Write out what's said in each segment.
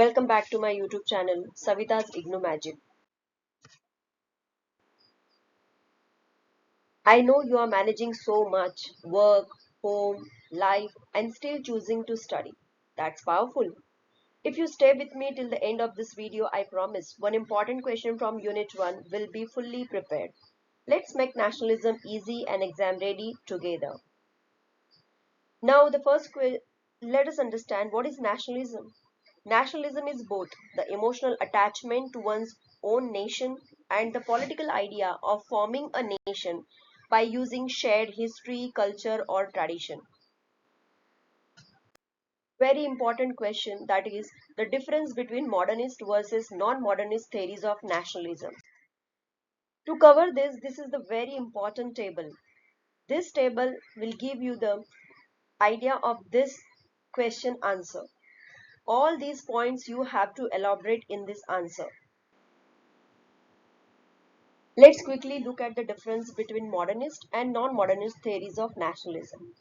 Welcome back to my YouTube channel, Savita's IGNOU Magic. I know you are managing so much work, home, life, and still choosing to study. That's powerful. If you stay with me till the end of this video, I promise one important question from Unit 1 will be fully prepared. Let's make nationalism easy and exam ready together. Now, let us understand what is nationalism. Nationalism is both the emotional attachment to one's own nation and the political idea of forming a nation by using shared history, culture, or tradition. Very important question, that is the difference between modernist versus non-modernist theories of nationalism. To cover this is the very important table. This table will give you the idea of this question answer. All these points you have to elaborate in this answer. Let's quickly look at the difference between modernist and non-modernist theories of nationalism.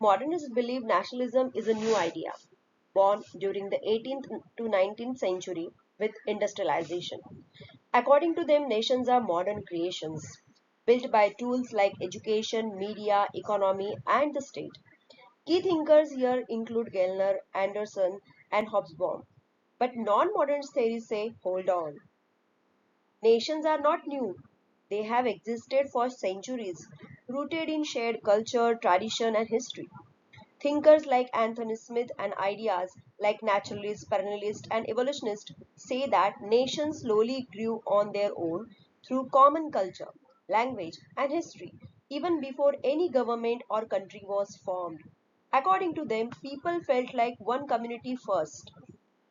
Modernists believe nationalism is a new idea, born during the 18th to 19th century with industrialization. According to them, nations are modern creations, built by tools like education, media, economy, and the state. Key thinkers here include Gellner, Anderson, and Hobsbawm. But non-modernist theories say, hold on. Nations are not new. They have existed for centuries, rooted in shared culture, tradition, and history. Thinkers like Anthony Smith and ideas like naturalist, perennialist, and evolutionist say that nations slowly grew on their own through common culture, language, and history, even before any government or country was formed. According to them, people felt like one community first,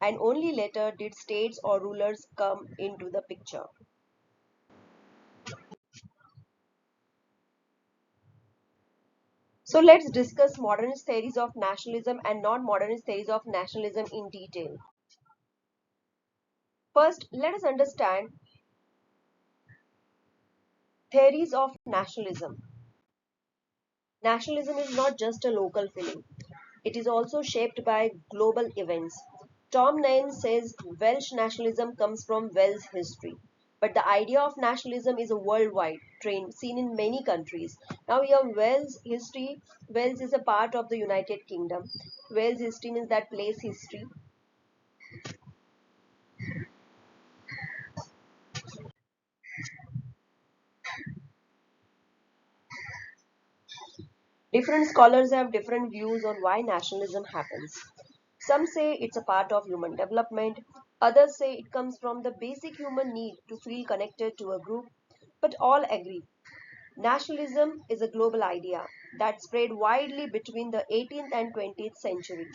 and only later did states or rulers come into the picture. So let's discuss modernist theories of nationalism and non-modernist theories of nationalism in detail. First, let us understand theories of nationalism. Nationalism is not just a local feeling. It is also shaped by global events. Tom Nairn says Welsh nationalism comes from Wales history. But the idea of nationalism is a worldwide trend seen in many countries. Now here Wales history, Wales is a part of the United Kingdom. Wales history means that place history. Different scholars have different views on why nationalism happens. Some say it's a part of human development, others say it comes from the basic human need to feel connected to a group, but all agree. Nationalism is a global idea that spread widely between the 18th and 20th century.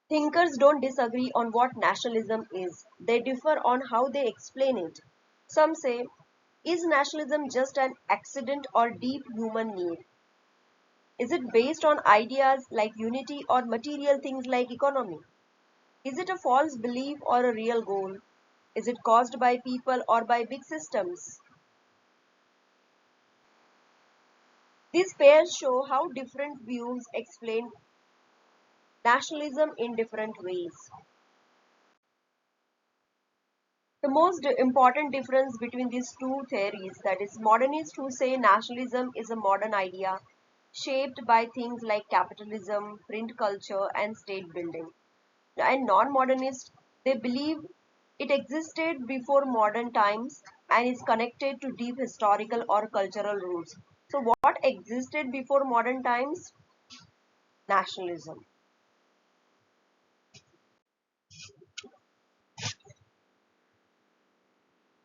Thinkers don't disagree on what nationalism is, they differ on how they explain it. Some say, is nationalism just an accident or deep human need? Is it based on ideas like unity or material things like economy? Is it a false belief or a real goal? Is it caused by people or by big systems? These pairs show how different views explain nationalism in different ways. The most important difference between these two theories, that is modernists who say nationalism is a modern idea shaped by things like capitalism, print culture and state building. And non-modernists, they believe it existed before modern times and is connected to deep historical or cultural roots. So what existed before modern times? Nationalism.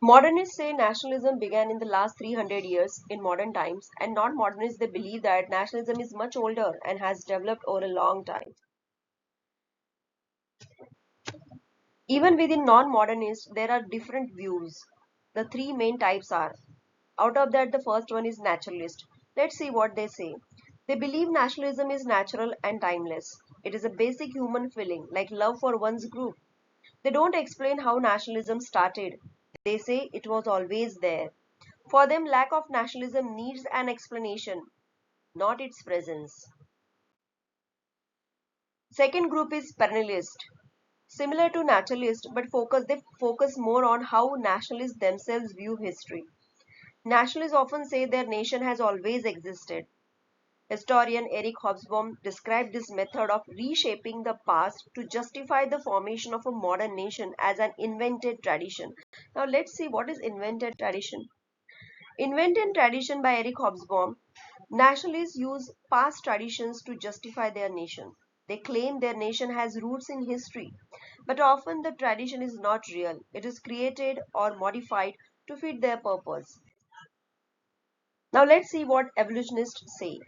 Modernists say nationalism began in the last 300 years in modern times, and non-modernists, they believe that nationalism is much older and has developed over a long time. Even within non-modernists, there are different views. The three main types are, out of that, the first one is naturalist. Let's see what they say. They believe nationalism is natural and timeless. It is a basic human feeling, like love for one's group. They don't explain how nationalism started. They say it was always there. For them, lack of nationalism needs an explanation, not its presence. Second group is perennialist. Similar to naturalists, but they focus more on how nationalists themselves view history. Nationalists often say their nation has always existed. Historian Eric Hobsbawm described this method of reshaping the past to justify the formation of a modern nation as an invented tradition. Now let's see what is invented tradition. Invented tradition by Eric Hobsbawm. Nationalists use past traditions to justify their nation. They claim their nation has roots in history, but often the tradition is not real. It is created or modified to fit their purpose. Now let's see what evolutionists say.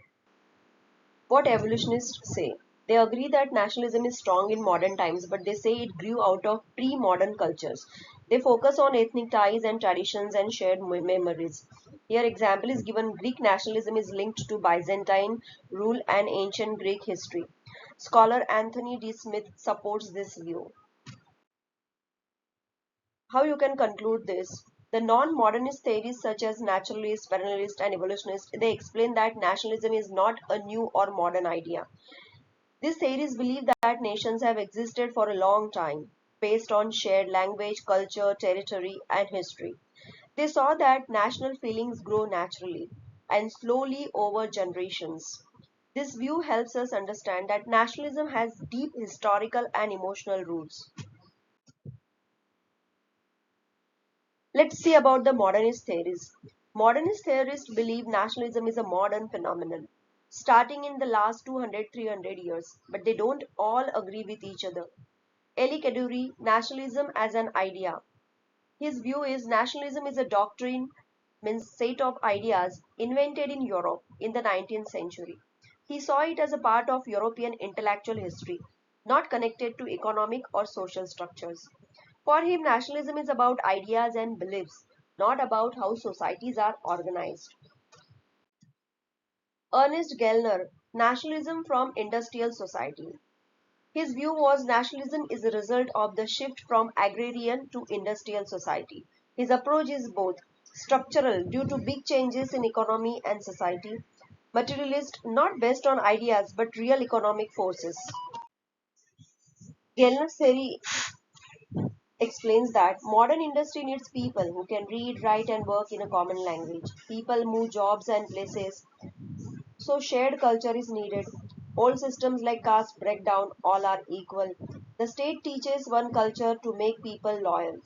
What evolutionists say. They agree that nationalism is strong in modern times, but they say it grew out of pre-modern cultures. They focus on ethnic ties and traditions and shared memories. Here example is given: Greek nationalism is linked to Byzantine rule and ancient Greek history. Scholar Anthony D. Smith supports this view. How you can conclude this? The non-modernist theories such as naturalist, perennialist, and evolutionist, they explain that nationalism is not a new or modern idea. These theories believe that nations have existed for a long time, based on shared language, culture, territory, and history. They saw that national feelings grow naturally and slowly over generations. This view helps us understand that nationalism has deep historical and emotional roots. Let's see about the modernist theories. Modernist theorists believe nationalism is a modern phenomenon, starting in the last 200-300 years, but they don't all agree with each other. Eli Kaduri, nationalism as an idea. His view is nationalism is a doctrine, means set of ideas invented in Europe in the 19th century. He saw it as a part of European intellectual history, not connected to economic or social structures. For him, nationalism is about ideas and beliefs, not about how societies are organized. Ernest Gellner, nationalism from industrial society. His view was nationalism is a result of the shift from agrarian to industrial society. His approach is both structural due to big changes in economy and society, materialist not based on ideas but real economic forces. Gellner's theory explains that modern industry needs people who can read, write, and work in a common language. People move jobs and places, so shared culture is needed. Old systems like caste break down, all are equal. The state teaches one culture to make people loyal.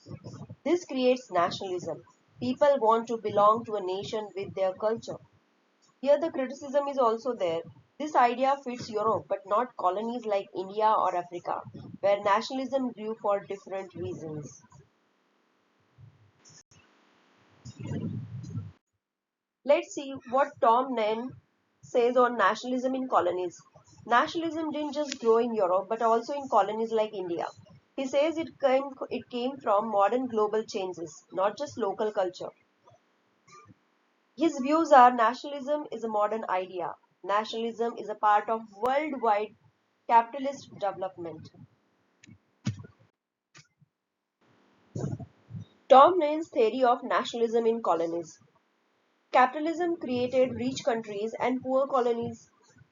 This creates nationalism. People want to belong to a nation with their culture. Here the criticism is also there. This idea fits Europe but not colonies like India or Africa, where nationalism grew for different reasons. Let's see what Tom Nairn says on nationalism in colonies. Nationalism didn't just grow in Europe but also in colonies like India. He says it came from modern global changes, not just local culture. His views are nationalism is a modern idea. Nationalism is a part of worldwide capitalist development. Tom Nairn's theory of nationalism in colonies. Capitalism created rich countries and poor colonies.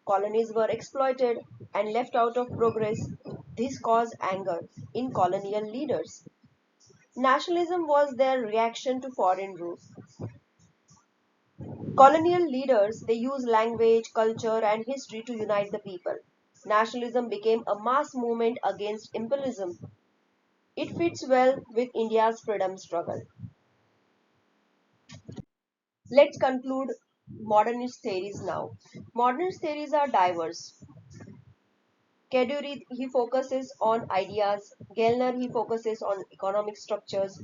Colonies were exploited and left out of progress. This caused anger in colonial leaders. Nationalism was their reaction to foreign rule. Colonial leaders they used language, culture, and history to unite the people. Nationalism became a mass movement against imperialism. It fits well with India's freedom struggle. Let's conclude modernist theories now. Modernist theories are diverse. Kaduri he focuses on ideas. Gellner he focuses on economic structures.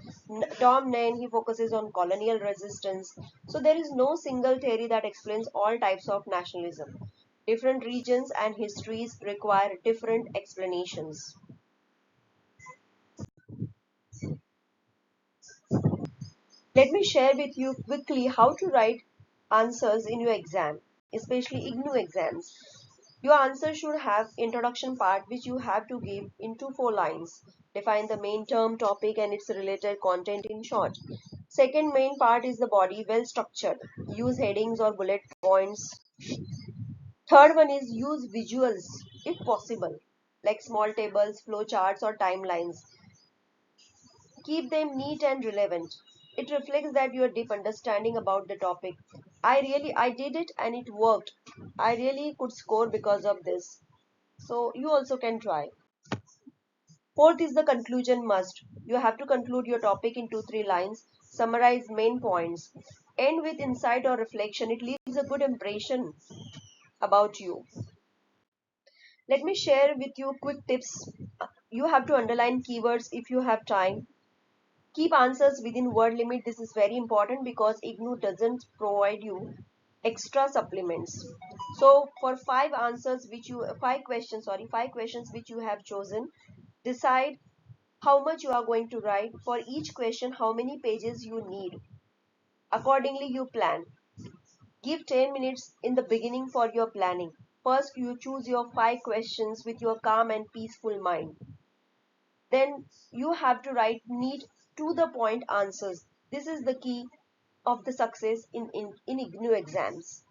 Tom Nairn he focuses on colonial resistance. So there is no single theory that explains all types of nationalism. Different regions and histories require different explanations. Let me share with you quickly how to write answers in your exam, especially IGNOU exams. Your answer should have introduction part which you have to give in 2-4 lines. Define the main term, topic and its related content in short. Second main part is the body, well structured. Use headings or bullet points. Third one is use visuals if possible. like small tables, flowcharts, or timelines. Keep them neat and relevant. It reflects that your deep understanding about the topic. I did it and it worked. I really could score because of this. So you also can try. Fourth is the conclusion must. You have to conclude your topic in 2-3 lines, summarize main points, end with insight or reflection. It leaves a good impression about you. Let me share with you quick tips. You have to underline keywords if you have time. Keep answers within word limit. This is very important because IGNOU doesn't provide you extra supplements. So for five questions which you have chosen, decide how much you are going to write. For each question, how many pages you need. Accordingly, you plan. Give 10 minutes in the beginning for your planning. First, you choose your 5 questions with your calm and peaceful mind. Then you have to write neat, to the point answers. This is the key of the success in IGNOU exams.